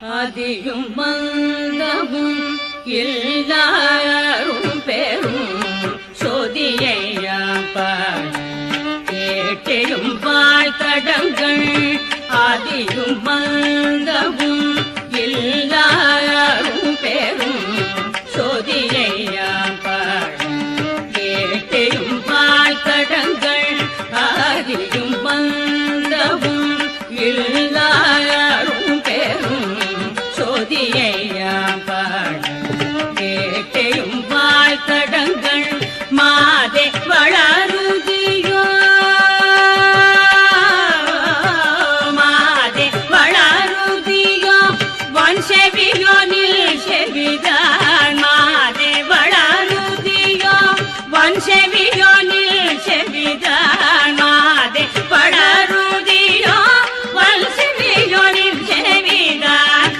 அதியும் மந்தமும் எல்லாரும் பெரும் சோதியையாப்பார் கேட்டையும் வாழ்த்தடங்கள் அதியும் மந்தமும் எல்லாரும் பெரும் சோதியையாப்பார் கேட்டையும் வாழ்த்தடங்கள் அதியும் மந்தமும் எல்லாரும் பெரும் சோதியையாப்பார் கேட்டையும் வாழ்த்தடங்கள் மாதே வளருதியோ மாதே வளருதியோ வன்செவியோ